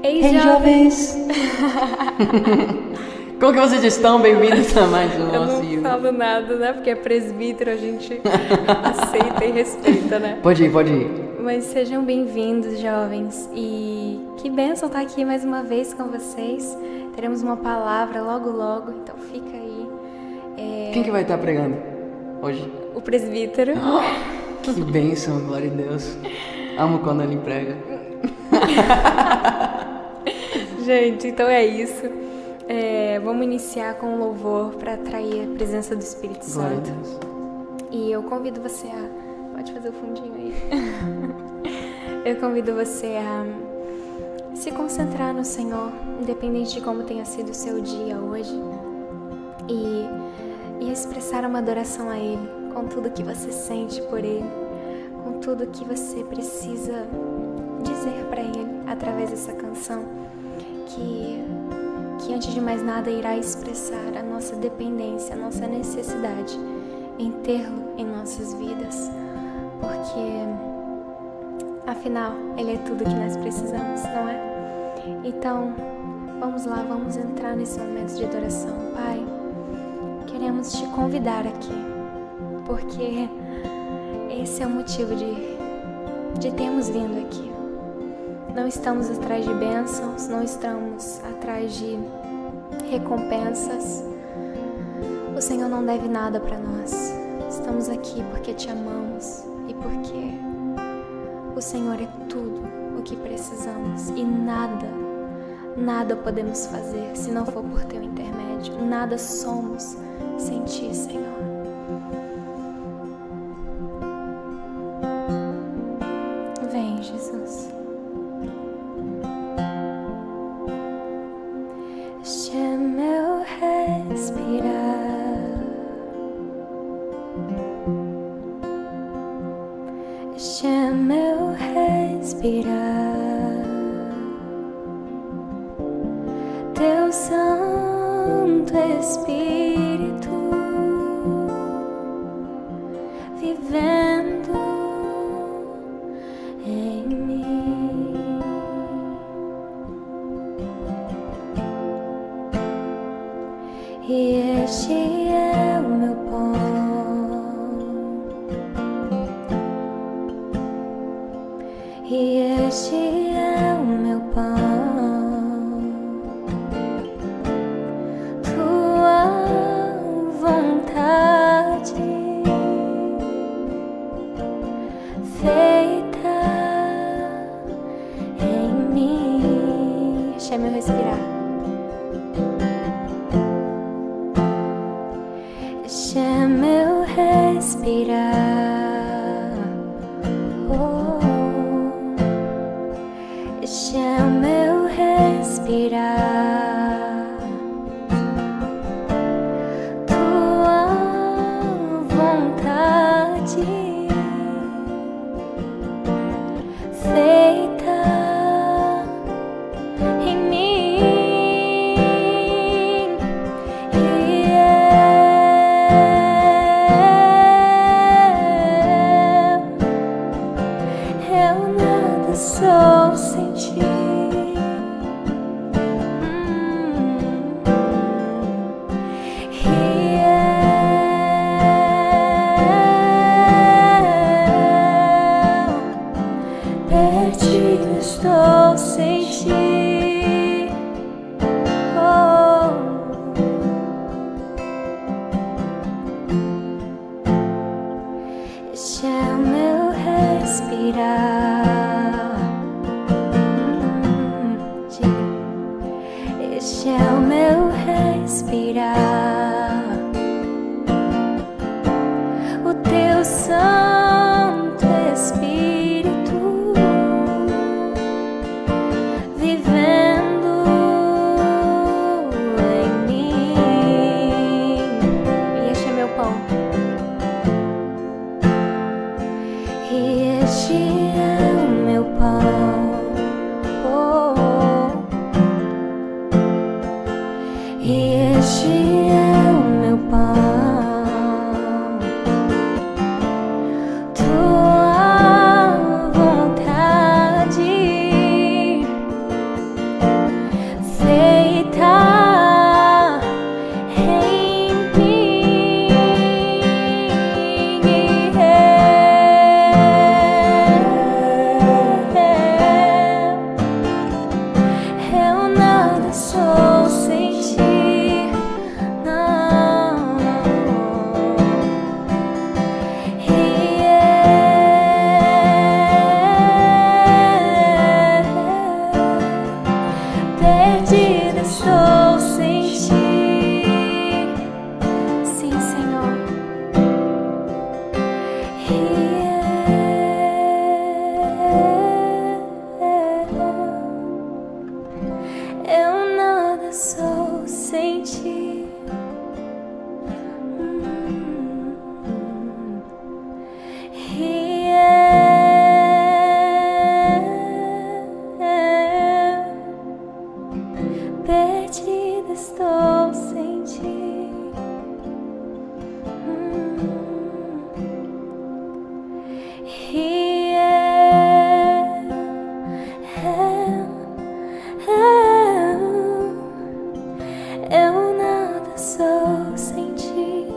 Ei, jovens! Como que vocês estão? Bem-vindos a mais um Eu nosso... não falo nada, né? Porque é presbítero, a gente aceita e respeita, né? Pode ir. Mas sejam bem-vindos, jovens. E que bênção estar aqui mais uma vez com vocês. Teremos uma palavra logo, então fica aí. Quem que vai estar pregando hoje? O presbítero. Que bênção, glória a Deus. Amo quando ele prega. Gente, então é isso. Vamos iniciar com um louvor para atrair a presença do Espírito Glória a Santo. Deus. E eu convido você a... Pode fazer o fundinho aí. Eu convido você a se concentrar no Senhor, independente de como tenha sido o seu dia hoje. E expressar uma adoração a Ele, com tudo que você sente por Ele, com tudo que você precisa dizer para Ele através dessa canção, que antes de mais nada irá expressar a nossa dependência, a nossa necessidade em tê-lo em nossas vidas, porque afinal Ele é tudo que nós precisamos, não é? Então, vamos lá, vamos entrar nesse momento de adoração. Pai, queremos te convidar aqui, porque esse é o motivo de termos vindo aqui. Não estamos atrás de bênçãos, não estamos atrás de recompensas. O Senhor não deve nada para nós. Estamos aqui porque te amamos e porque o Senhor é tudo o que precisamos e nada podemos fazer se não for por teu intermédio. Nada somos sem ti, Senhor. Vem, Jesus. Este é meu respirar. Este é meu respirar. Teu Santo Espírito vivendo em mim. E este é o meu pão, e este é o meu pão, tua vontade feita em mim. Este é meu respirar. Este é meu respirar. Oh, este é o meu respirar. Tua vontade feita em mim. Eu nada sou sem ti. Perdido estou sem ti. Oh. Este é o meu respirar. Diga. Este é o meu respirar. O teu Santo Espírito vivendo em mim. E este é meu pão. E este é o meu pão. Oh, oh. E este é o meu pão. Tua nada sou sem ti, não. Perdida estou sem ti, sim, Senhor. Eu nada sou sem ti. Perdida estou sem ti. Eu nada sou sem ti.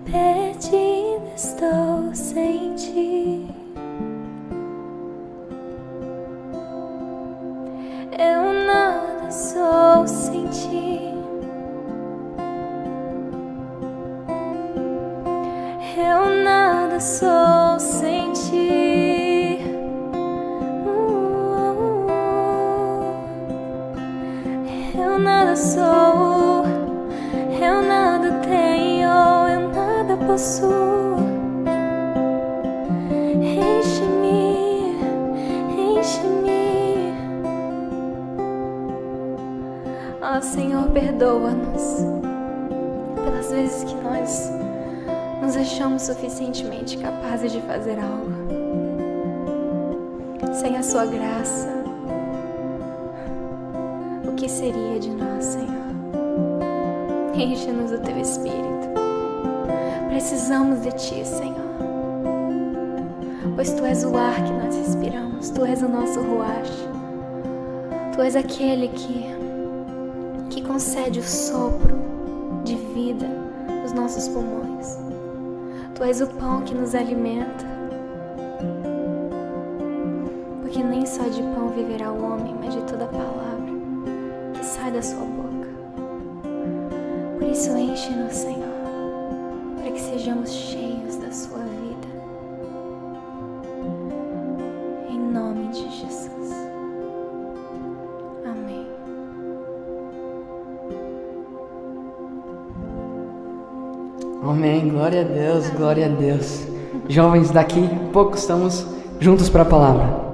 Perdida estou sem ti. Eu nada sou sem ti. Eu nada sou sem ti. Eu nada sou. Eu nada tenho. Eu nada possuo. Enche-me, enche-me. Ó Senhor, perdoa-nos pelas vezes que nós nos achamos suficientemente capazes de fazer algo. Sem a sua graça, o que seria de nós, Senhor? Enche-nos do teu Espírito. Precisamos de ti, Senhor. Pois tu és o ar que nós respiramos. Tu és o nosso ruach. Tu és aquele que concede o sopro de vida nos nossos pulmões. Tu és o pão que nos alimenta, porque nem só de pão viverá o homem, mas de toda palavra que sai da sua boca. Por isso enche-nos, Senhor, para que sejamos cheios da sua vida. Em nome de Jesus. Amém. Amém, glória a Deus, glória a Deus. Jovens, daqui a pouco estamos juntos para a palavra.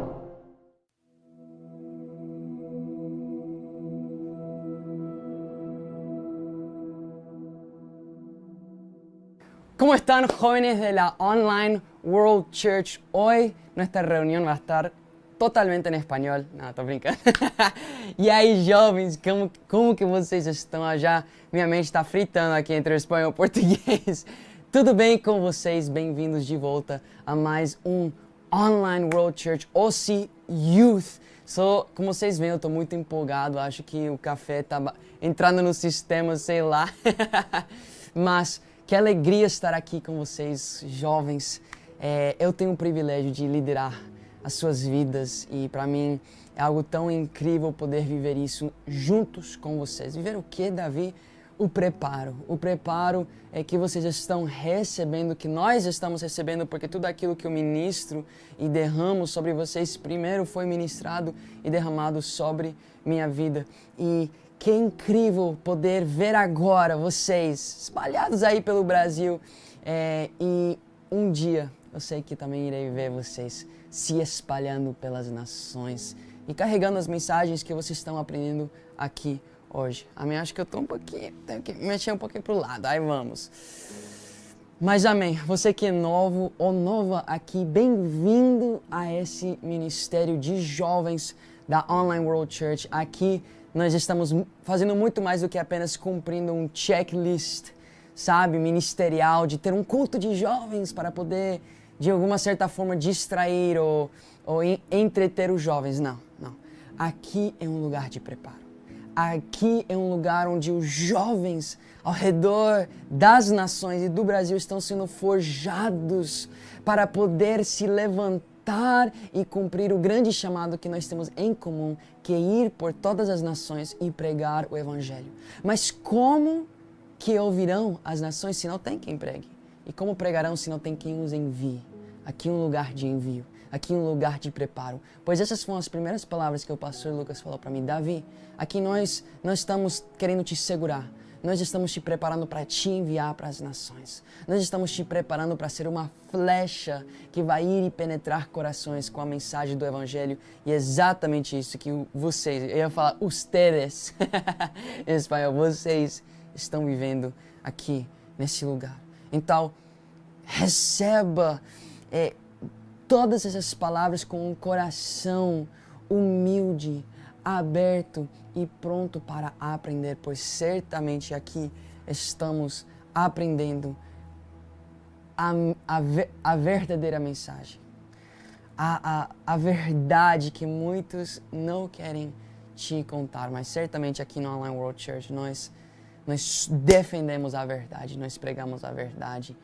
¿Cómo están, jóvenes de la Online World Church? Hoy nuestra reunión va a estar totalmente en español. Não, tô brincando. E aí, jovens, como que vocês estão? Já minha mente está fritando aqui entre o espanhol e o português. Tudo bem com vocês? Bem-vindos de volta a mais um Online World Church OC Youth. Como vocês veem, eu tô muito empolgado. Acho que o café tá entrando no sistema, sei lá. Mas que alegria estar aqui com vocês, jovens. Eu tenho o privilégio de liderar as suas vidas e para mim é algo tão incrível poder viver isso juntos com vocês. Viver o que, Davi? O preparo. O preparo é que vocês estão recebendo, que nós estamos recebendo, porque tudo aquilo que eu ministro e derramo sobre vocês primeiro foi ministrado e derramado sobre minha vida. E que incrível poder ver agora vocês espalhados aí pelo Brasil. E um dia eu sei que também irei ver vocês se espalhando pelas nações e carregando as mensagens que vocês estão aprendendo aqui hoje. Amém? Acho que eu tô tenho que mexer um pouquinho pro lado. Aí vamos. Mas amém. Você que é novo ou nova aqui, bem-vindo a esse ministério de jovens da Online World Church. Aqui nós estamos fazendo muito mais do que apenas cumprindo um checklist, sabe, ministerial, de ter um culto de jovens para poder, de alguma certa forma, distrair ou entreter os jovens. Não, não. Aqui é um lugar de preparo. aqui é um lugar onde os jovens ao redor das nações e do Brasil estão sendo forjados para poder se levantar e cumprir o grande chamado que nós temos em comum, que é ir por todas as nações e pregar o Evangelho. Mas como que ouvirão as nações se não tem quem pregue? E como pregarão se não tem quem os envie? Aqui um lugar de envio, aqui um lugar de preparo. Pois essas foram as primeiras palavras que o pastor Lucas falou para mim. Davi, aqui nós estamos querendo te segurar. Nós estamos te preparando para te enviar para as nações. Nós estamos te preparando para ser uma flecha que vai ir e penetrar corações com a mensagem do Evangelho. E é exatamente isso que vocês, eu ia falar ustedes, em espanhol, vocês estão vivendo aqui nesse lugar. Então, receba todas essas palavras com um coração humilde, aberto e pronto para aprender, pois certamente aqui estamos aprendendo a verdadeira mensagem, a verdade que muitos não querem te contar, mas certamente aqui no Online World Church nós defendemos a verdade, nós pregamos a verdade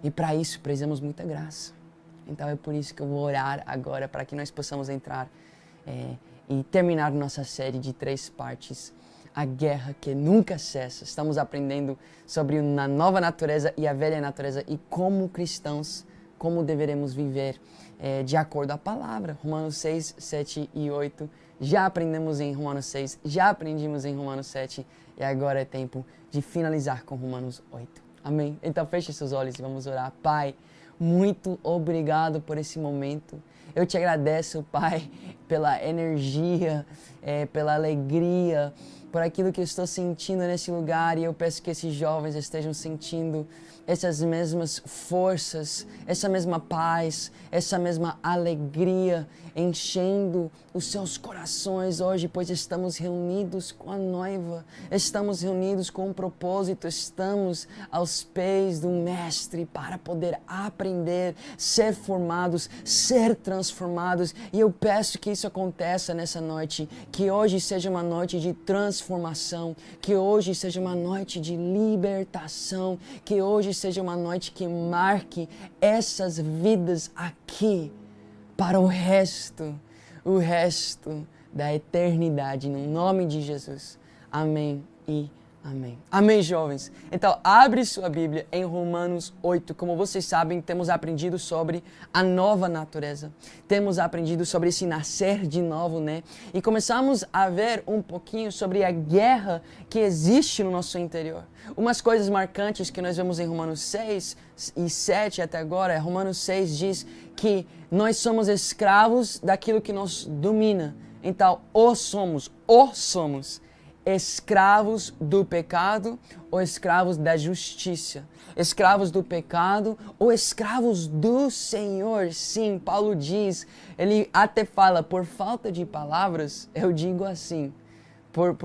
e para isso precisamos muita graça. Então é por isso que eu vou orar agora para que nós possamos entrar e terminar nossa série de 3 partes, a guerra que nunca cessa. Estamos aprendendo sobre a nova natureza e a velha natureza e como cristãos, como deveremos viver de acordo à palavra. Romanos 6, 7 e 8. Já aprendemos em Romanos 6, já aprendimos em Romanos 7 e agora é tempo de finalizar com Romanos 8. Amém? Então feche seus olhos e vamos orar. Pai, muito obrigado por esse momento. Eu te agradeço, Pai, pela energia, pela alegria, por aquilo que eu estou sentindo nesse lugar. E eu peço que esses jovens estejam sentindo essas mesmas forças, essa mesma paz, essa mesma alegria, enchendo os seus corações hoje, pois estamos reunidos com a noiva, estamos reunidos com um propósito, estamos aos pés do Mestre para poder aprender, ser formados, ser transformados. E eu peço que isso aconteça nessa noite, que hoje seja uma noite de transformação, que hoje seja uma noite de libertação, que hoje seja uma noite que marque essas vidas aqui para o resto da eternidade, no nome de Jesus. Amém e amém. Amém, jovens. Então, abre sua Bíblia em Romanos 8. Como vocês sabem, temos aprendido sobre a nova natureza. Temos aprendido sobre esse nascer de novo, né? E começamos a ver um pouquinho sobre a guerra que existe no nosso interior. Umas coisas marcantes que nós vemos em Romanos 6 e 7 até agora, Romanos 6 diz que nós somos escravos daquilo que nos domina. Então, ou somos escravos do pecado ou escravos da justiça. Escravos do pecado ou escravos do Senhor. Sim, Paulo diz, ele até fala, por falta de palavras, eu digo assim, por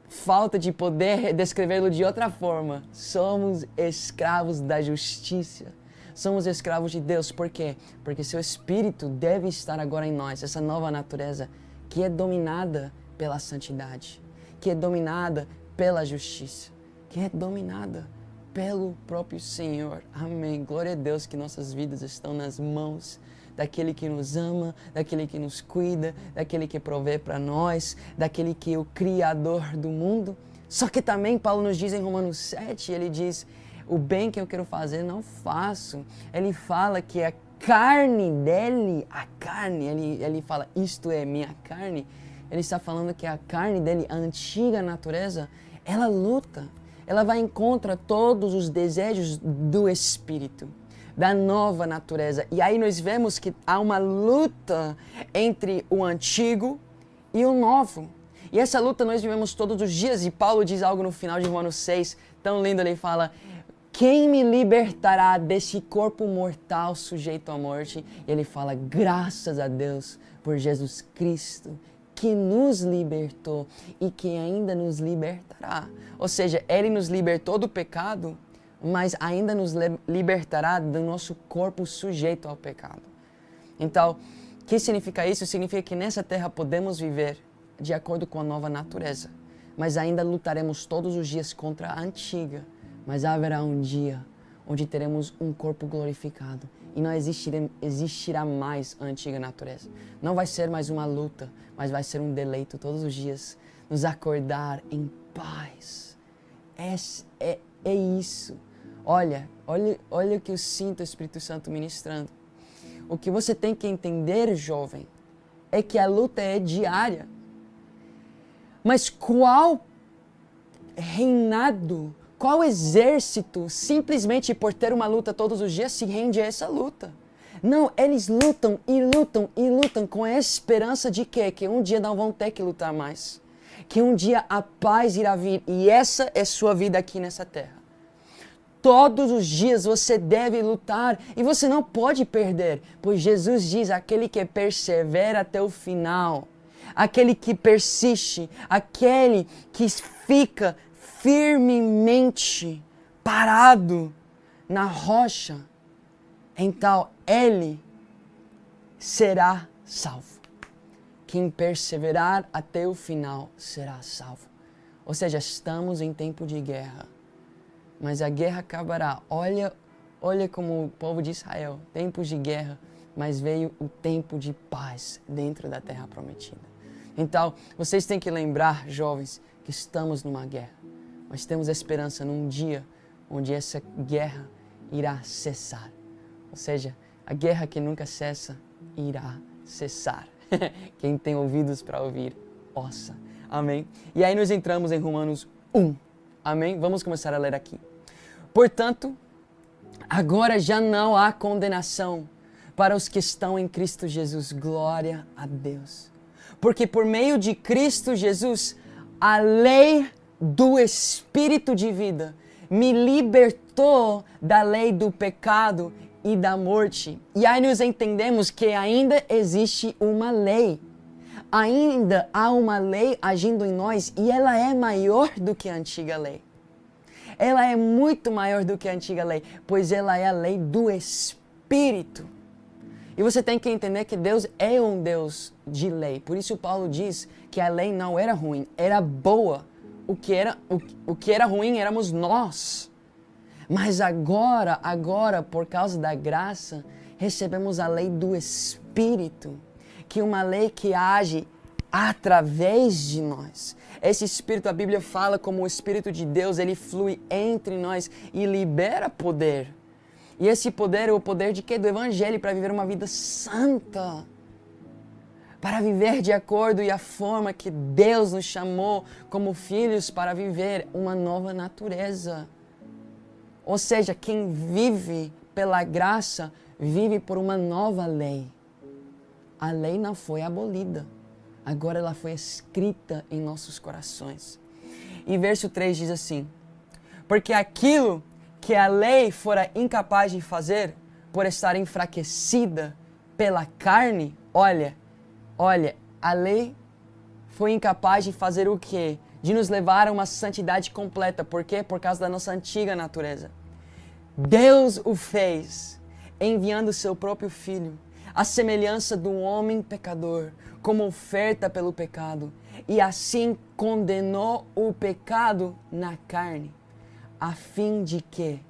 falta de poder descrevê-lo de outra forma, somos escravos da justiça. Somos escravos de Deus. Por quê? Porque seu Espírito deve estar agora em nós, essa nova natureza que é dominada pela santidade, que é dominada pela justiça, que é dominada pelo próprio Senhor. Amém. Glória a Deus que nossas vidas estão nas mãos daquele que nos ama, daquele que nos cuida, daquele que provê para nós, daquele que é o Criador do mundo. Só que também Paulo nos diz em Romanos 7, ele diz, o bem que eu quero fazer não faço. Ele fala que a carne dele, ele fala, isto é minha carne. Ele está falando que a carne dele, a antiga natureza, ela luta. Ela vai em contra todos os desejos do Espírito, da nova natureza. E aí nós vemos que há uma luta entre o antigo e o novo. E essa luta nós vivemos todos os dias. E Paulo diz algo no final de Romanos 6, tão lindo, ele fala, quem me libertará desse corpo mortal sujeito à morte? E ele fala, graças a Deus por Jesus Cristo, que nos libertou e que ainda nos libertará. Ou seja, Ele nos libertou do pecado, mas ainda nos libertará do nosso corpo sujeito ao pecado. Então, o que significa isso? Significa que nessa terra podemos viver de acordo com a nova natureza, mas ainda lutaremos todos os dias contra a antiga. Mas haverá um dia onde teremos um corpo glorificado e não existirá mais a antiga natureza. Não vai ser mais uma luta, mas vai ser um deleito todos os dias, nos acordar em paz. É isso. Olha o que eu sinto o Espírito Santo ministrando. O que você tem que entender, jovem, é que a luta é diária. Mas qual reinado, qual exército, simplesmente por ter uma luta todos os dias, se rende a essa luta? Não, eles lutam e lutam e lutam com a esperança de quê? Que um dia não vão ter que lutar mais. Que um dia a paz irá vir. E essa é sua vida aqui nessa terra. Todos os dias você deve lutar e você não pode perder, pois Jesus diz, aquele que persevera até o final, aquele que persiste, aquele que fica firmemente parado na rocha, então ele será salvo. Quem perseverar até o final será salvo. Ou seja, estamos em tempo de guerra. Mas a guerra acabará. Olha como o povo de Israel, tempos de guerra, mas veio o tempo de paz dentro da terra prometida. Então, vocês têm que lembrar, jovens, que estamos numa guerra. Mas temos esperança num dia onde essa guerra irá cessar. Ou seja, a guerra que nunca cessa irá cessar. Quem tem ouvidos para ouvir, ouça. Amém? E aí nós entramos em Romanos 1. Amém? Vamos começar a ler aqui. Portanto, agora já não há condenação para os que estão em Cristo Jesus. Glória a Deus. Porque por meio de Cristo Jesus, a lei do Espírito de vida me libertou da lei do pecado e da morte. E aí nós entendemos que ainda existe uma lei. Ainda há uma lei agindo em nós e ela é maior do que a antiga lei. Ela é muito maior do que a antiga lei, pois ela é a lei do Espírito. E você tem que entender que Deus é um Deus de lei. Por isso Paulo diz que a lei não era ruim, era boa. O que era ruim éramos nós. Mas agora, por causa da graça, recebemos a lei do Espírito, que é uma lei que age através de nós. Esse Espírito, a Bíblia fala como o Espírito de Deus, ele flui entre nós e libera poder. E esse poder é o poder de quê? Do Evangelho, para viver uma vida santa. Para viver de acordo e a forma que Deus nos chamou como filhos para viver uma nova natureza. Ou seja, quem vive pela graça, vive por uma nova lei. A lei não foi abolida. Agora ela foi escrita em nossos corações. E verso 3 diz assim: porque aquilo que a lei fora incapaz de fazer, por estar enfraquecida pela carne, olha, a lei foi incapaz de fazer o quê? De nos levar a uma santidade completa. Por quê? Por causa da nossa antiga natureza. Deus o fez, enviando o seu próprio Filho, à semelhança do homem pecador, como oferta pelo pecado, e assim condenou o pecado na carne, a fim de que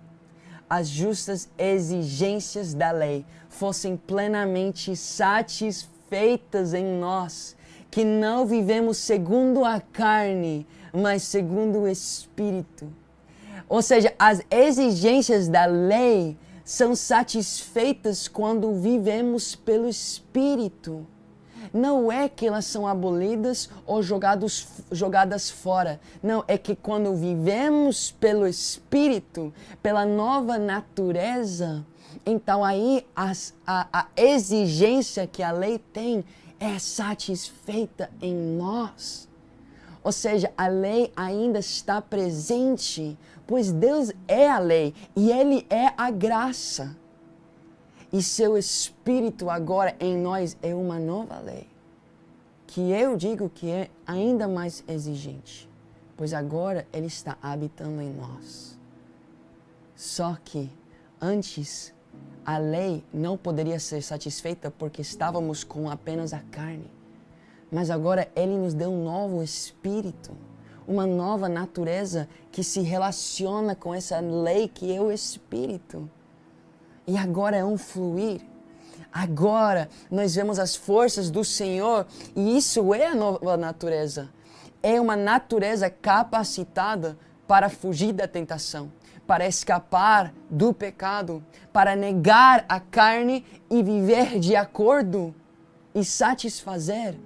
as justas exigências da lei fossem plenamente satisfeitas em nós, que não vivemos segundo a carne, mas segundo o Espírito. Ou seja, as exigências da lei são satisfeitas quando vivemos pelo Espírito. Não é que elas são abolidas ou jogadas fora. Não, é que quando vivemos pelo Espírito, pela nova natureza, então aí a exigência que a lei tem é satisfeita em nós. Ou seja, a lei ainda está presente, pois Deus é a lei e Ele é a graça. E seu Espírito agora em nós é uma nova lei, que eu digo que é ainda mais exigente, pois agora Ele está habitando em nós. Só que antes a lei não poderia ser satisfeita porque estávamos com apenas a carne. Mas agora Ele nos deu um novo espírito, uma nova natureza que se relaciona com essa lei que é o espírito. E agora é um fluir. Agora nós vemos as forças do Senhor e isso é a nova natureza. É uma natureza capacitada para fugir da tentação, para escapar do pecado, para negar a carne e viver de acordo e satisfazer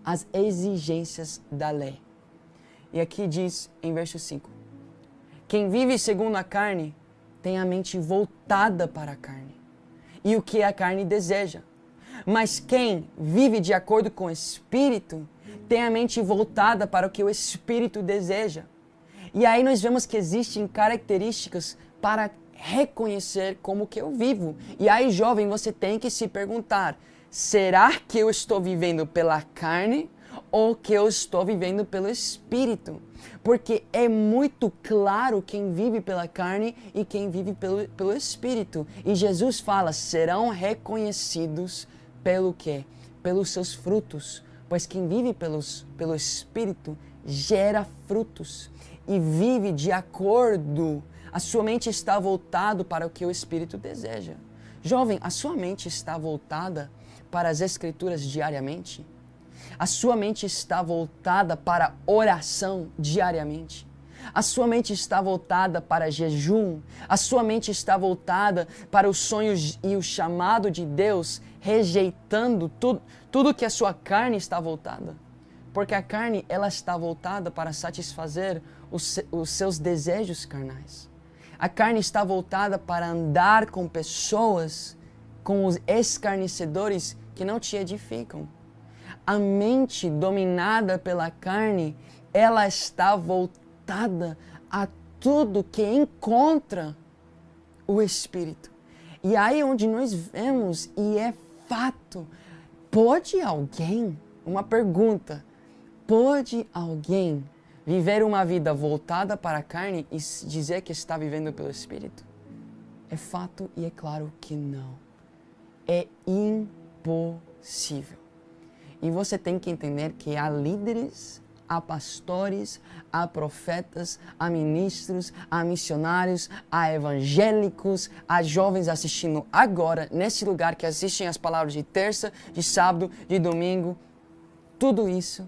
as exigências da lei. E aqui diz em verso 5, quem vive segundo a carne tem a mente voltada para a carne e o que a carne deseja. Mas quem vive de acordo com o Espírito tem a mente voltada para o que o Espírito deseja. E aí nós vemos que existem características para reconhecer como que eu vivo. E aí, jovem, você tem que se perguntar, será que eu estou vivendo pela carne ou que eu estou vivendo pelo Espírito? Porque é muito claro quem vive pela carne e quem vive pelo Espírito. E Jesus fala, serão reconhecidos pelo quê? Pelos seus frutos. Pois quem vive pelo Espírito gera frutos e vive de acordo. A sua mente está voltada para o que o Espírito deseja. Jovem, a sua mente está voltada para as Escrituras diariamente? A sua mente está voltada para oração diariamente? A sua mente está voltada para jejum? A sua mente está voltada para os sonhos e o chamado de Deus, rejeitando tudo que a sua carne está voltada? Porque a carne, ela está voltada para satisfazer os seus desejos carnais. A carne está voltada para andar com pessoas, com os escarnecedores que não te edificam. A mente dominada pela carne, ela está voltada a tudo que encontra o Espírito. E aí onde nós vemos, e é fato, pode alguém, uma pergunta, pode alguém viver uma vida voltada para a carne e dizer que está vivendo pelo Espírito? É fato e é claro que não. É impossível. E você tem que entender que há líderes, há pastores, há profetas, há ministros, há missionários, há evangélicos, há jovens assistindo agora, nesse lugar, que assistem as palavras de terça, de sábado, de domingo, tudo isso,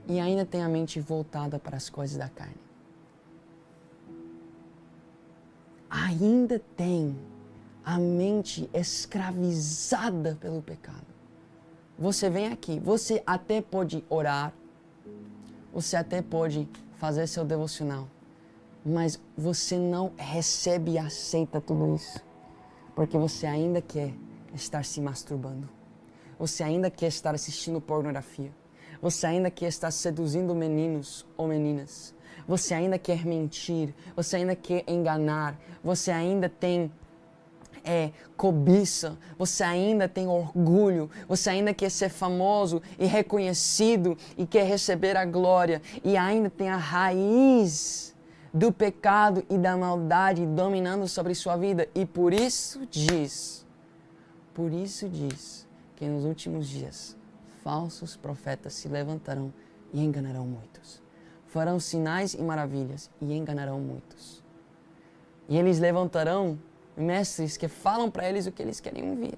e ainda tem a mente voltada para as coisas da carne. Ainda tem a mente escravizada pelo pecado. Você vem aqui, você até pode orar, você até pode fazer seu devocional, mas você não recebe e aceita tudo isso, porque você ainda quer estar se masturbando, você ainda quer estar assistindo pornografia, você ainda quer estar seduzindo meninos ou meninas, você ainda quer mentir, você ainda quer enganar, você ainda tem cobiça, você ainda tem orgulho, você ainda quer ser famoso e reconhecido e quer receber a glória, e ainda tem a raiz do pecado e da maldade dominando sobre sua vida. E por isso diz que nos últimos dias falsos profetas se levantarão e enganarão muitos. Farão sinais e maravilhas e enganarão muitos. E eles levantarão mestres que falam para eles o que eles querem ouvir.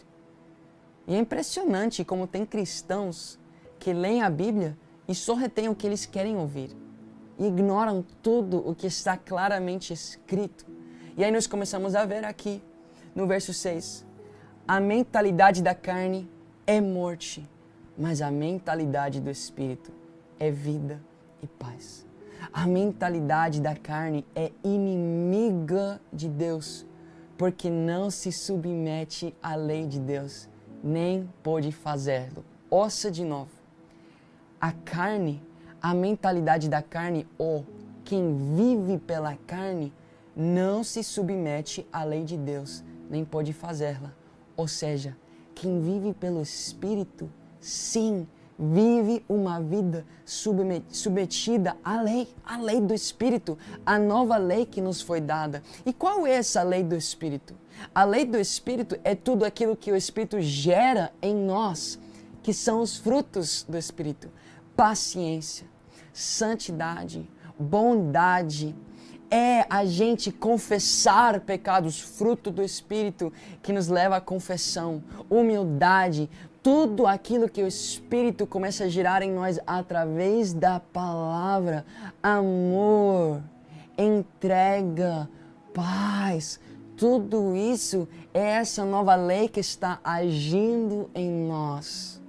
E é impressionante como tem cristãos que leem a Bíblia e só retêm o que eles querem ouvir. E ignoram tudo o que está claramente escrito. E aí nós começamos a ver aqui, no verso 6, a mentalidade da carne é morte, mas a mentalidade do Espírito é vida e paz. A mentalidade da carne é inimiga de Deus, porque não se submete à lei de Deus, nem pode fazê-lo. Ouça de novo. A carne, a mentalidade da carne, ou quem vive pela carne, não se submete à lei de Deus, nem pode fazê-la. Ou seja, quem vive pelo Espírito, sim, vive uma vida submetida à lei do Espírito, a nova lei que nos foi dada. E qual é essa lei do Espírito? A lei do Espírito é tudo aquilo que o Espírito gera em nós, que são os frutos do Espírito: paciência, santidade, bondade. É a gente confessar pecados, fruto do Espírito, que nos leva à confissão, humildade, tudo aquilo que o Espírito começa a girar em nós através da palavra, amor, entrega, paz. Tudo isso é essa nova lei que está agindo em nós.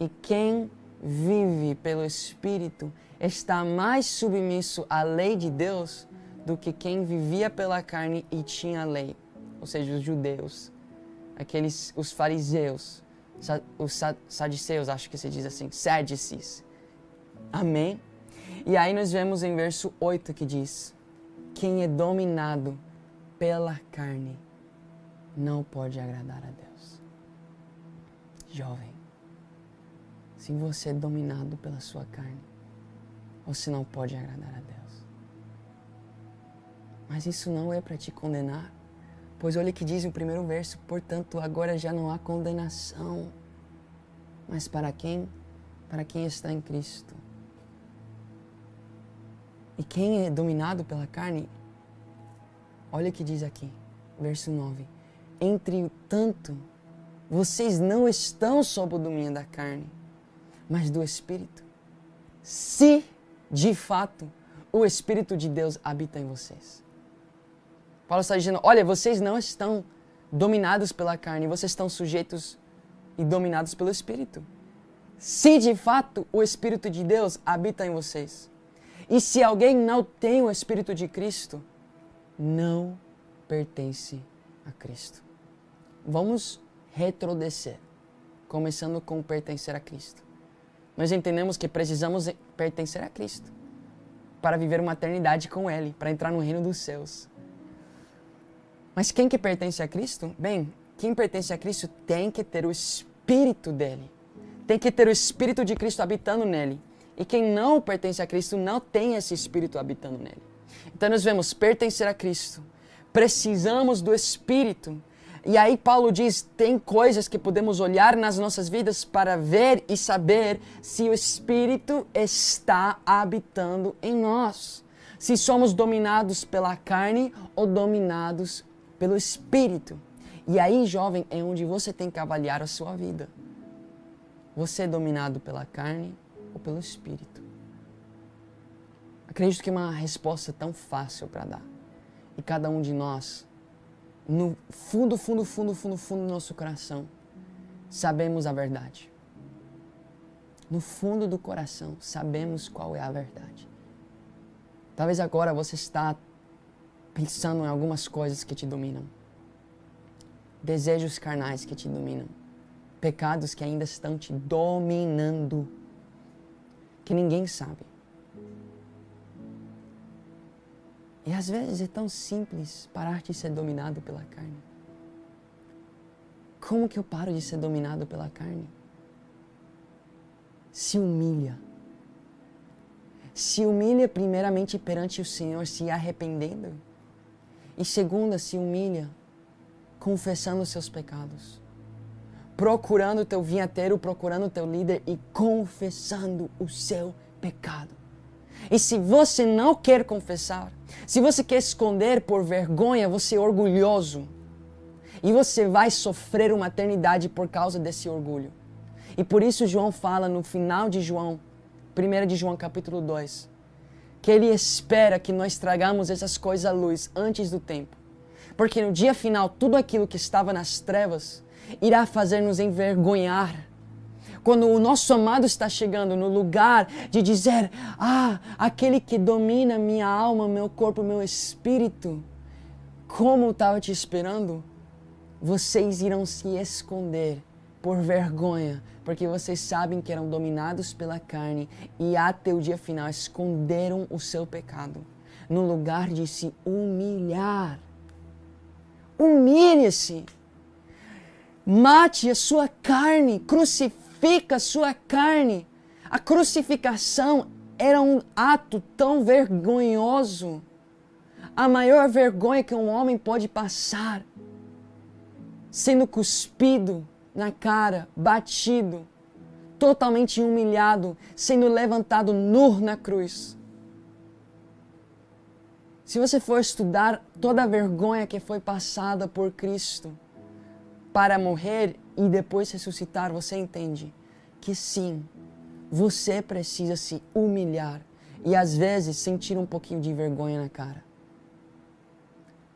E quem vive pelo Espírito está mais submisso à lei de Deus do que quem vivia pela carne e tinha a lei. Ou seja, os judeus, os fariseus, os saduceus, acho que se diz assim, sadducees. Amém? E aí nós vemos em verso 8 que diz: quem é dominado pela carne não pode agradar a Deus. Jovem, se você é dominado pela sua carne, você não pode agradar a Deus. Mas isso não é para te condenar, pois olha o que diz o primeiro verso: portanto, agora já não há condenação, mas para quem? Para quem está em Cristo. E quem é dominado pela carne, olha o que diz aqui, verso 9: entretanto, vocês não estão sob o domínio da carne, mas do Espírito, se de fato o Espírito de Deus habita em vocês. Paulo está dizendo: olha, vocês não estão dominados pela carne, vocês estão sujeitos e dominados pelo Espírito. Se de fato o Espírito de Deus habita em vocês. E se alguém não tem o Espírito de Cristo, não pertence a Cristo. Vamos retrodescer, começando com pertencer a Cristo. Nós entendemos que precisamos pertencer a Cristo para viver uma eternidade com Ele, para entrar no reino dos céus. Mas quem que pertence a Cristo? Bem, quem pertence a Cristo tem que ter o Espírito dele. Tem que ter o Espírito de Cristo habitando nele. E quem não pertence a Cristo não tem esse Espírito habitando nele. Então nós vemos pertencer a Cristo. Precisamos do Espírito. E aí Paulo diz, tem coisas que podemos olhar nas nossas vidas para ver e saber se o Espírito está habitando em nós. Se somos dominados pela carne ou dominados pelo Espírito. E aí, jovem, é onde você tem que avaliar a sua vida. Você é dominado pela carne ou pelo Espírito? Acredito que é uma resposta tão fácil para dar. E cada um de nós, no fundo do nosso coração, sabemos a verdade. No fundo do coração, sabemos qual é a verdade. Talvez agora você está pensando em algumas coisas que te dominam. Desejos carnais que te dominam. Pecados que ainda estão te dominando. Que ninguém sabe. E às vezes é tão simples parar de ser dominado pela carne. Como que eu paro de ser dominado pela carne? Se humilha. Se humilha primeiramente perante o Senhor, se arrependendo. E segunda, se humilha confessando os seus pecados. Procurando o teu vinhateiro, procurando o teu líder e confessando o seu pecado. E se você não quer confessar, se você quer esconder por vergonha, você é orgulhoso. E você vai sofrer uma eternidade por causa desse orgulho. E por isso João fala no final de João, 1 de João capítulo 2, que ele espera que nós tragamos essas coisas à luz antes do tempo. Porque no dia final, tudo aquilo que estava nas trevas irá fazer-nos envergonhar. Quando o nosso amado está chegando no lugar de dizer, aquele que domina minha alma, meu corpo, meu espírito, como eu estava te esperando, vocês irão se esconder por vergonha, porque vocês sabem que eram dominados pela carne e até o dia final esconderam o seu pecado, no lugar de se humilhar. Humilhe-se, mate a sua carne, crucifica a sua carne. A crucificação era um ato tão vergonhoso, a maior vergonha que um homem pode passar, sendo cuspido, na cara, batido, totalmente humilhado, sendo levantado nu na cruz. Se você for estudar toda a vergonha que foi passada por Cristo para morrer e depois ressuscitar, você entende que sim, você precisa se humilhar e às vezes sentir um pouquinho de vergonha na cara.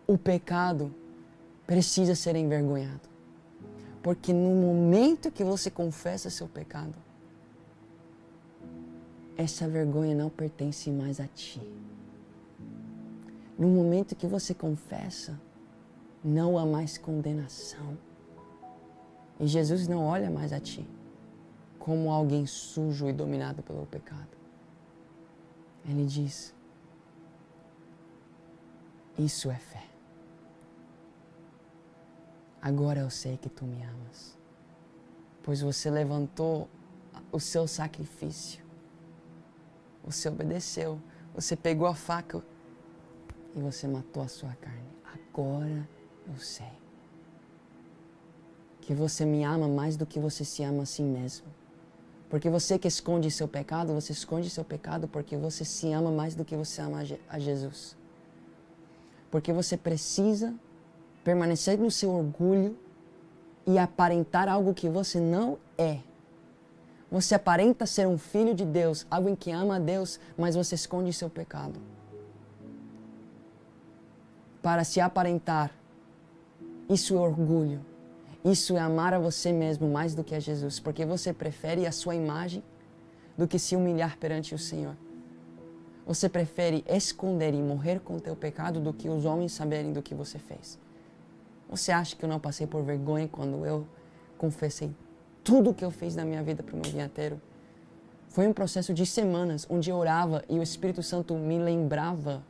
O pecado precisa ser envergonhado. Porque no momento que você confessa seu pecado, essa vergonha não pertence mais a ti. No momento que você confessa, não há mais condenação. E Jesus não olha mais a ti como alguém sujo e dominado pelo pecado. Ele diz, isso é fé. Agora eu sei que tu me amas, pois você levantou o seu sacrifício. Você obedeceu, você pegou a faca e você matou a sua carne. Agora eu sei que você me ama mais do que você se ama a si mesmo. Porque você que esconde seu pecado, você esconde seu pecado porque você se ama mais do que você ama a Jesus. Porque você precisa permanecer no seu orgulho e aparentar algo que você não é. Você aparenta ser um filho de Deus, alguém que ama a Deus, mas você esconde seu pecado. Para se aparentar, isso é orgulho. Isso é amar a você mesmo mais do que a Jesus, porque você prefere a sua imagem do que se humilhar perante o Senhor. Você prefere esconder e morrer com o teu pecado do que os homens saberem do que você fez. Você acha que eu não passei por vergonha quando eu confessei tudo o que eu fiz na minha vida para o meu vinhateiro? Foi um processo de semanas, onde eu orava e o Espírito Santo me lembrava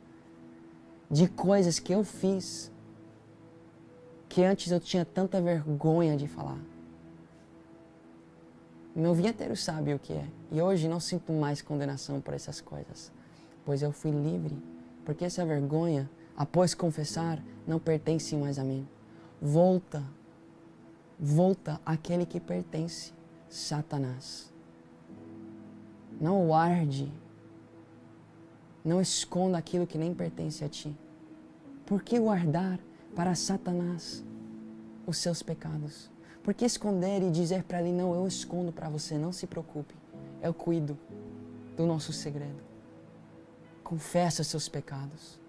de coisas que eu fiz, que antes eu tinha tanta vergonha de falar. Meu vinhateiro sabe o que é, e hoje não sinto mais condenação por essas coisas, pois eu fui livre, porque essa vergonha, após confessar, não pertence mais a mim. Volta àquele que pertence, Satanás. Não guarde, não esconda aquilo que nem pertence a ti. Por que guardar para Satanás os seus pecados? Por que esconder e dizer para ele, não, eu escondo para você, não se preocupe, eu cuido do nosso segredo. Confessa seus pecados,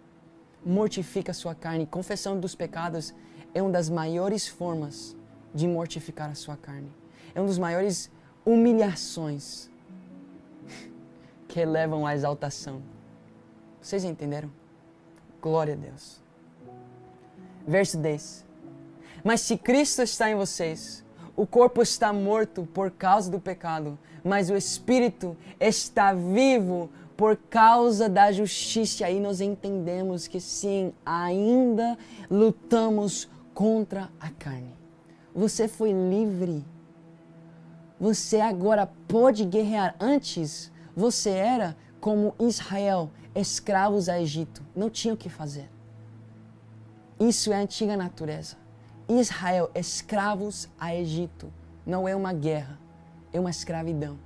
mortifica sua carne. Confessão dos pecados é uma das maiores formas de mortificar a sua carne. É uma das maiores humilhações que levam à exaltação. Vocês entenderam? Glória a Deus. Verso 10. Mas se Cristo está em vocês, o corpo está morto por causa do pecado, mas o Espírito está vivo por causa da justiça. Aí nós entendemos que sim, ainda lutamos contra a carne. Você foi livre. Você agora pode guerrear. Antes, você era como Israel, escravos a Egito. Não tinha o que fazer. Isso é a antiga natureza. Israel, escravos a Egito. Não é uma guerra, é uma escravidão.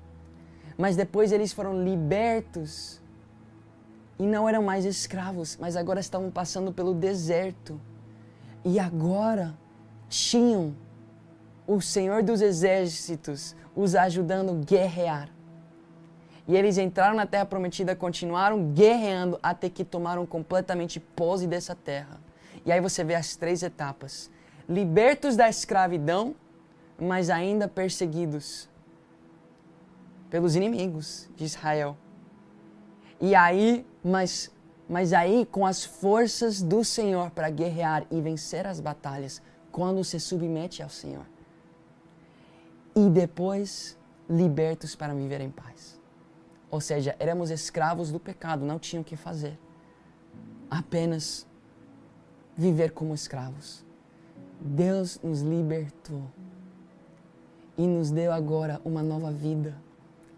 Mas depois eles foram libertos e não eram mais escravos, mas agora estavam passando pelo deserto. E agora tinham o Senhor dos Exércitos os ajudando a guerrear. E eles entraram na Terra Prometida, continuaram guerreando até que tomaram completamente posse dessa terra. E aí você vê as 3 etapas. Libertos da escravidão, mas ainda perseguidos pelos inimigos de Israel. E aí, mas aí com as forças do Senhor para guerrear e vencer as batalhas, quando se submete ao Senhor. E depois, libertos para viver em paz. Ou seja, éramos escravos do pecado, não tinham o que fazer. Apenas viver como escravos. Deus nos libertou e nos deu agora uma nova vida,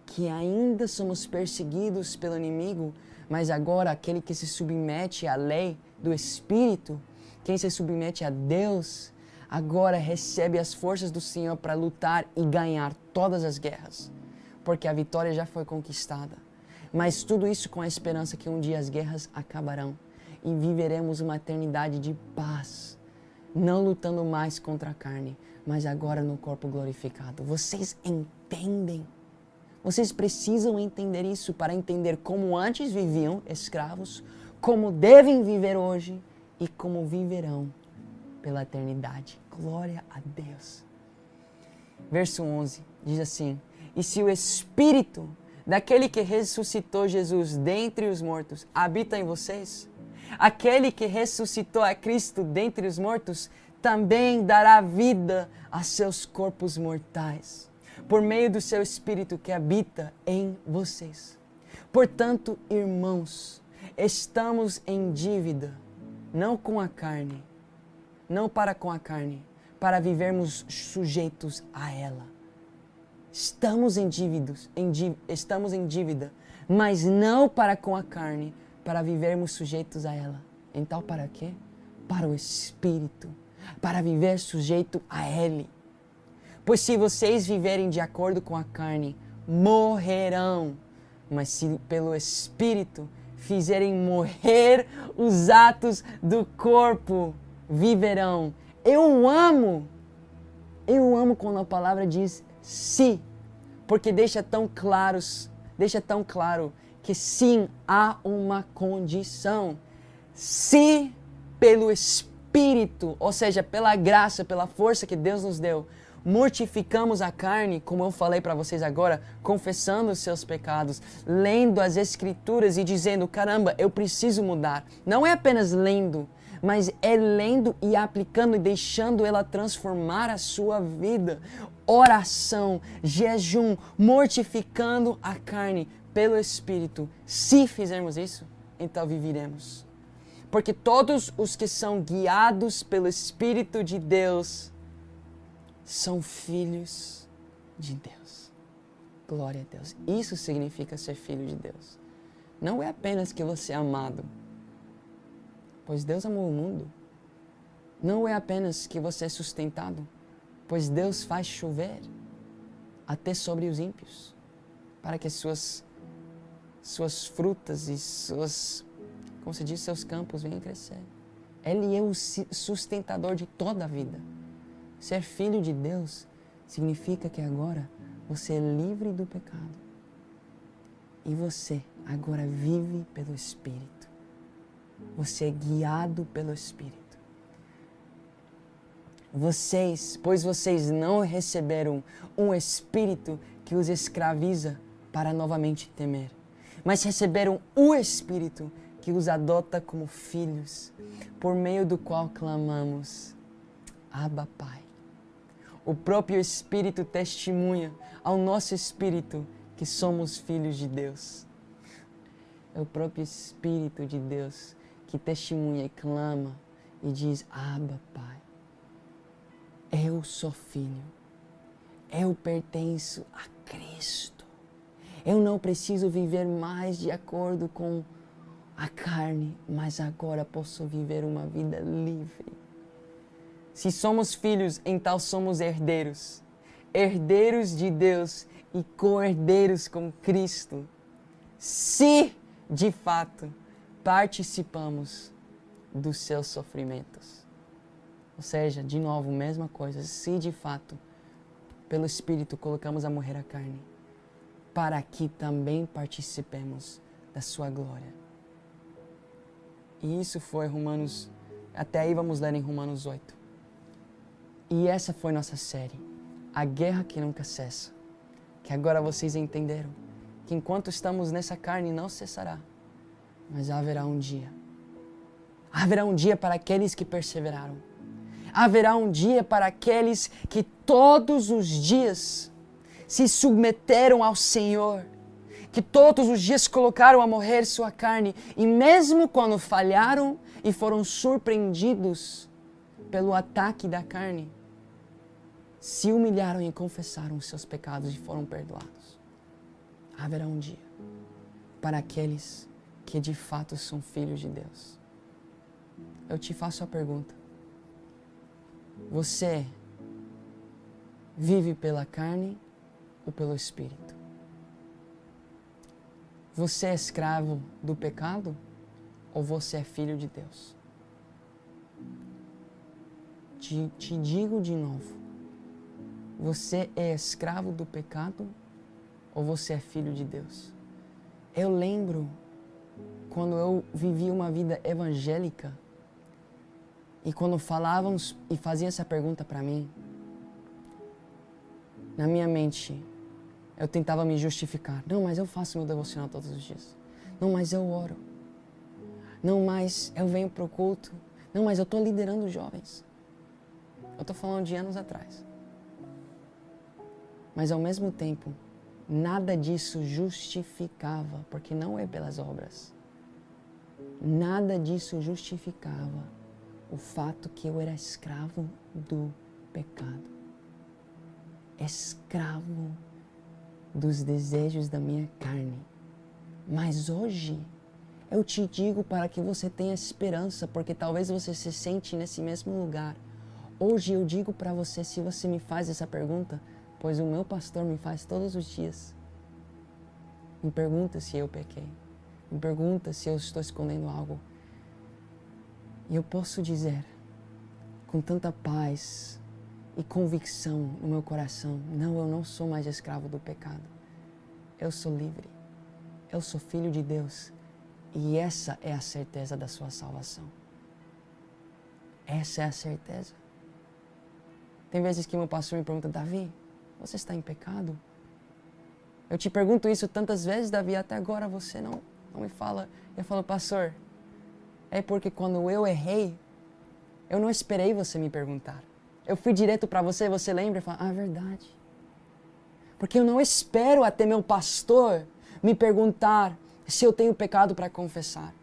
que ainda somos perseguidos pelo inimigo, mas agora aquele que se submete à lei do Espírito, quem se submete a Deus, agora recebe as forças do Senhor para lutar e ganhar todas as guerras, porque a vitória já foi conquistada. Mas tudo isso com a esperança que um dia as guerras acabarão e viveremos uma eternidade de paz, não lutando mais contra a carne, mas agora no corpo glorificado. Vocês entendem? Vocês precisam entender isso para entender como antes viviam escravos, como devem viver hoje e como viverão pela eternidade. Glória a Deus. Verso 11 diz assim: e se o Espírito daquele que ressuscitou Jesus dentre os mortos habita em vocês, aquele que ressuscitou a Cristo dentre os mortos também dará vida a seus corpos mortais, por meio do seu Espírito que habita em vocês. Portanto, irmãos, estamos em dívida, não com a carne, não para com a carne, para vivermos sujeitos a ela. Estamos em dívida, mas não para com a carne, para vivermos sujeitos a ela. Então, para quê? Para o Espírito, para viver sujeito a Ele. Pois se vocês viverem de acordo com a carne, morrerão. Mas se pelo Espírito fizerem morrer os atos do corpo, viverão. Eu amo quando a palavra diz se, porque deixa tão claro que sim, há uma condição. Se pelo Espírito, ou seja, pela graça, pela força que Deus nos deu, mortificamos a carne, como eu falei para vocês agora, confessando os seus pecados, lendo as Escrituras e dizendo, caramba, eu preciso mudar. Não é apenas lendo, mas é lendo e aplicando e deixando ela transformar a sua vida. Oração, jejum, mortificando a carne pelo Espírito. Se fizermos isso, então viveremos. Porque todos os que são guiados pelo Espírito de Deus são filhos de Deus. Glória a Deus. Isso significa ser filho de Deus. Não é apenas que você é amado, pois Deus amou o mundo. Não é apenas que você é sustentado, pois Deus faz chover até sobre os ímpios, para que suas frutas e seus campos venham crescer. Ele é o sustentador de toda a vida. Ser filho de Deus significa que agora você é livre do pecado. E você agora vive pelo Espírito. Você é guiado pelo Espírito. Pois vocês não receberam um Espírito que os escraviza para novamente temer, mas receberam o Espírito que os adota como filhos, por meio do qual clamamos, Abba, Pai. O próprio Espírito testemunha ao nosso espírito que somos filhos de Deus. É o próprio Espírito de Deus que testemunha e clama e diz, Abba, Pai. Eu sou filho. Eu pertenço a Cristo. Eu não preciso viver mais de acordo com a carne, mas agora posso viver uma vida livre. Se somos filhos, então somos herdeiros. Herdeiros de Deus e co-herdeiros com Cristo. Se, de fato, participamos dos seus sofrimentos. Ou seja, de novo, mesma coisa. Se, de fato, pelo Espírito colocamos a morrer a carne, para que também participemos da sua glória. E isso foi Romanos, até aí vamos ler em Romanos 8. E essa foi nossa série, A Guerra que Nunca Cessa. Que agora vocês entenderam que enquanto estamos nessa carne não cessará, mas haverá um dia. Haverá um dia para aqueles que perseveraram. Haverá um dia para aqueles que todos os dias se submeteram ao Senhor, que todos os dias colocaram a morrer sua carne, e mesmo quando falharam e foram surpreendidos pelo ataque da carne, se humilharam e confessaram os seus pecados e foram perdoados. Haverá um dia para aqueles que de fato são filhos de Deus. Eu te faço a pergunta. Você vive pela carne ou pelo Espírito? Você é escravo do pecado ou você é filho de Deus? Te digo de novo. Você é escravo do pecado ou você é filho de Deus? Eu lembro quando eu vivi uma vida evangélica e quando falávamos e faziam essa pergunta para mim, na minha mente, eu tentava me justificar. Não, mas eu faço meu devocional todos os dias. Não, mas eu oro. Não, mas eu venho pro culto. Não, mas eu estou liderando jovens. Eu estou falando de anos atrás. Mas ao mesmo tempo, nada disso justificava, porque não é pelas obras. Nada disso justificava o fato que eu era escravo do pecado. Escravo dos desejos da minha carne. Mas hoje, eu te digo para que você tenha esperança, porque talvez você se sente nesse mesmo lugar. Hoje eu digo para você, se você me faz essa pergunta, pois o meu pastor me faz todos os dias. Me pergunta se eu pequei. Me pergunta se eu estou escondendo algo. E eu posso dizer, com tanta paz e convicção no meu coração, não, eu não sou mais escravo do pecado. Eu sou livre. Eu sou filho de Deus. E essa é a certeza da sua salvação. Essa é a certeza. Tem vezes que meu pastor me pergunta, Davi, você está em pecado? Eu te pergunto isso tantas vezes, Davi, até agora você não me fala. Eu falo, pastor, é porque quando eu errei, eu não esperei você me perguntar. Eu fui direto para você, você lembra? Eu falo, é verdade. Porque eu não espero até meu pastor me perguntar se eu tenho pecado para confessar.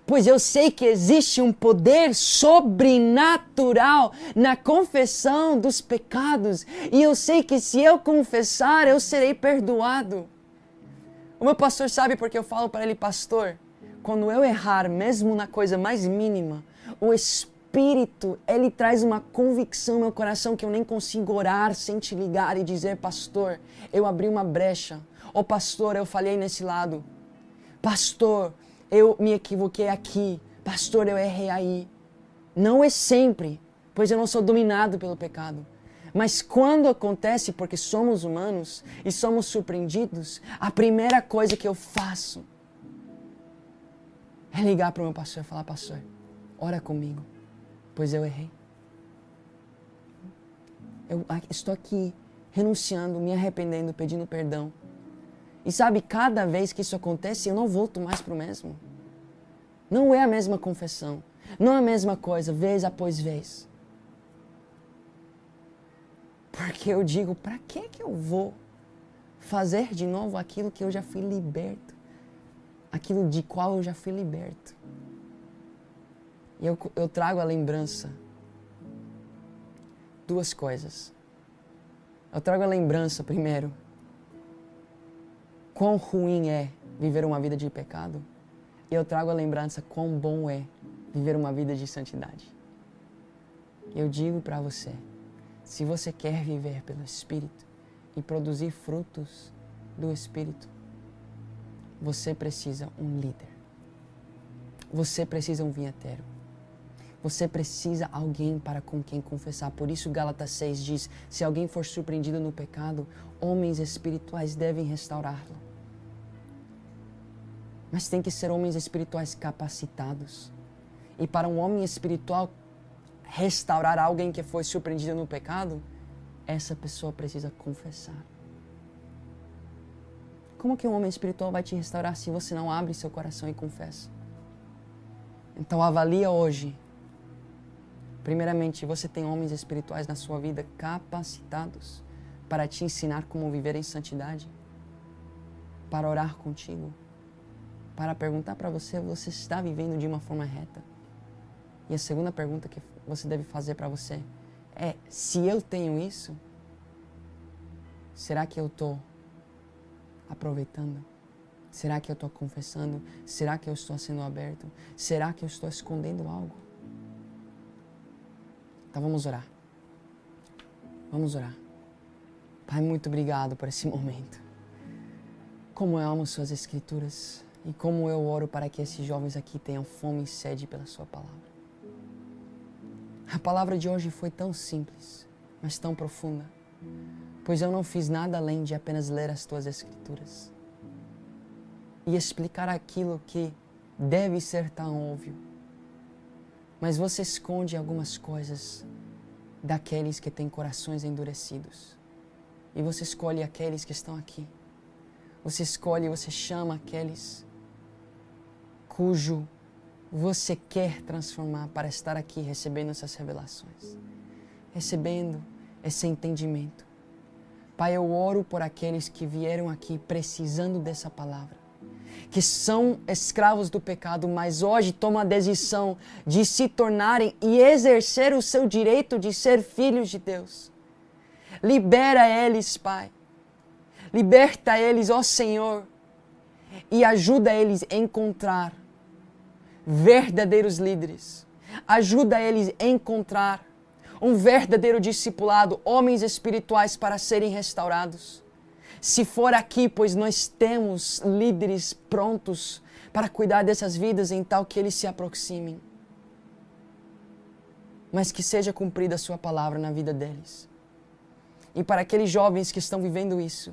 Pois eu sei que existe um poder sobrenatural na confissão dos pecados. E eu sei que se eu confessar, eu serei perdoado. O meu pastor sabe porque eu falo para ele, pastor, quando eu errar, mesmo na coisa mais mínima, o Espírito, ele traz uma convicção no meu coração que eu nem consigo orar sem te ligar e dizer, pastor, eu abri uma brecha. Ou pastor, eu falhei nesse lado. Pastor, eu me equivoquei aqui. Pastor, eu errei aí. Não é sempre, pois eu não sou dominado pelo pecado. Mas quando acontece, porque somos humanos e somos surpreendidos, a primeira coisa que eu faço é ligar para o meu pastor e falar, pastor, ora comigo, pois eu errei. Eu estou aqui renunciando, me arrependendo, pedindo perdão. E sabe, cada vez que isso acontece, eu não volto mais para o mesmo. Não é a mesma confissão. Não é a mesma coisa, vez após vez. Porque eu digo, para que eu vou fazer de novo aquilo que eu já fui liberto? Aquilo de qual eu já fui liberto. E eu trago a lembrança. Duas coisas. Eu trago a lembrança, primeiro, quão ruim é viver uma vida de pecado. E eu trago a lembrança quão bom é viver uma vida de santidade. Eu digo para você, se você quer viver pelo Espírito e produzir frutos do Espírito, você precisa um líder. Você precisa um vinheteiro. Você precisa alguém para com quem confessar. Por isso Gálatas 6 diz, se alguém for surpreendido no pecado, homens espirituais devem restaurá-lo. Mas tem que ser homens espirituais capacitados. E para um homem espiritual restaurar alguém que foi surpreendido no pecado, essa pessoa precisa confessar. Como que um homem espiritual vai te restaurar se você não abre seu coração e confessa? Então avalia hoje. Primeiramente, você tem homens espirituais na sua vida capacitados para te ensinar como viver em santidade, para orar contigo, para perguntar para você, você está vivendo de uma forma reta? E a segunda pergunta que você deve fazer para você é, se eu tenho isso, será que eu estou aproveitando? Será que eu estou confessando? Será que eu estou sendo aberto? Será que eu estou escondendo algo? Então vamos orar. Vamos orar. Pai, muito obrigado por esse momento. Como eu amo suas escrituras e como eu oro para que esses jovens aqui tenham fome e sede pela sua palavra. A palavra de hoje foi tão simples, mas tão profunda, pois eu não fiz nada além de apenas ler as tuas escrituras e explicar aquilo que deve ser tão óbvio. Mas você esconde algumas coisas daqueles que têm corações endurecidos. E você escolhe aqueles que estão aqui. Você escolhe e você chama aqueles cujo você quer transformar para estar aqui recebendo essas revelações, recebendo esse entendimento. Pai, eu oro por aqueles que vieram aqui precisando dessa palavra, que são escravos do pecado, mas hoje tomam a decisão de se tornarem e exercer o seu direito de ser filhos de Deus. Libera eles, Pai. Liberta eles, ó Senhor, e ajuda eles a encontrar verdadeiros líderes. Ajuda eles a encontrar um verdadeiro discipulado, homens espirituais para serem restaurados. Se for aqui, pois nós temos líderes prontos para cuidar dessas vidas em tal que eles se aproximem. Mas que seja cumprida a sua palavra na vida deles. E para aqueles jovens que estão vivendo isso,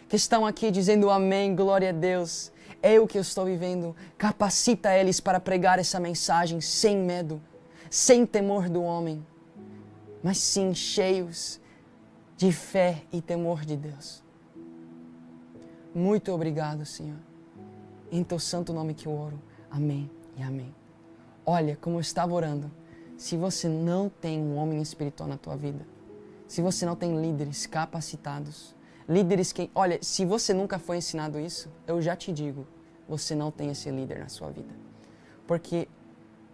que estão aqui dizendo amém, glória a Deus, é o que eu estou vivendo, capacita eles para pregar essa mensagem sem medo, sem temor do homem, mas sim cheios de fé e temor de Deus. Muito obrigado, Senhor. Em teu santo nome que eu oro. Amém e amém. Olha, como eu estava orando, se você não tem um homem espiritual na tua vida, se você não tem líderes capacitados, líderes que... Olha, se você nunca foi ensinado isso, eu já te digo, você não tem esse líder na sua vida. Porque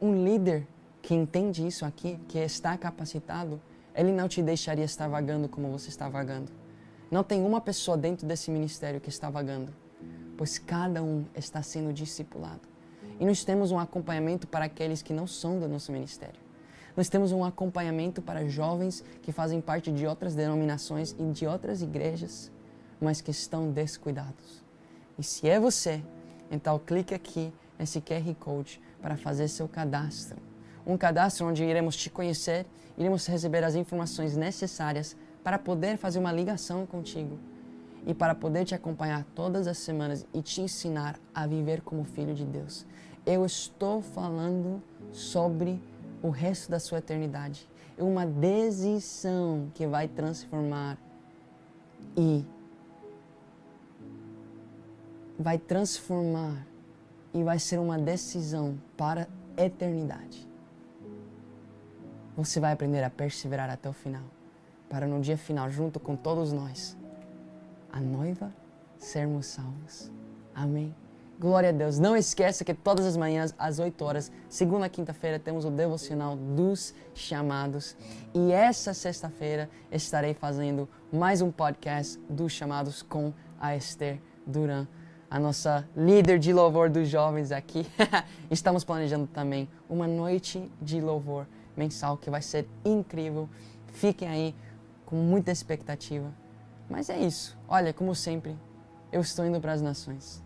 um líder que entende isso aqui, que está capacitado, ele não te deixaria estar vagando como você está vagando. Não tem uma pessoa dentro desse ministério que está vagando, pois cada um está sendo discipulado. E nós temos um acompanhamento para aqueles que não são do nosso ministério. Nós temos um acompanhamento para jovens que fazem parte de outras denominações e de outras igrejas, mas que estão descuidados. E se é você, então clique aqui nesse QR Code para fazer seu cadastro. Um cadastro onde iremos te conhecer, iremos receber as informações necessárias para poder fazer uma ligação contigo e para poder te acompanhar todas as semanas e te ensinar a viver como filho de Deus. Eu estou falando sobre o resto da sua eternidade. É uma decisão que vai transformar e vai ser uma decisão para a eternidade. Você vai aprender a perseverar até o final, para no dia final, junto com todos nós, a noiva, sermos salvos. Amém. Glória a Deus. Não esqueça que todas as manhãs, às 8 horas, segunda a quinta-feira, temos o devocional dos chamados. E essa sexta-feira estarei fazendo mais um podcast dos chamados com a Esther Duran, a nossa líder de louvor dos jovens aqui. Estamos planejando também uma noite de louvor mensal que vai ser incrível. Fiquem aí com muita expectativa. Mas é isso. Olha, como sempre, eu estou indo para as nações.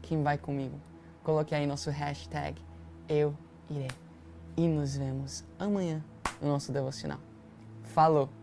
Quem vai comigo? Coloque aí nosso hashtag Eu Irei. E nos vemos amanhã no nosso devocional. Falou!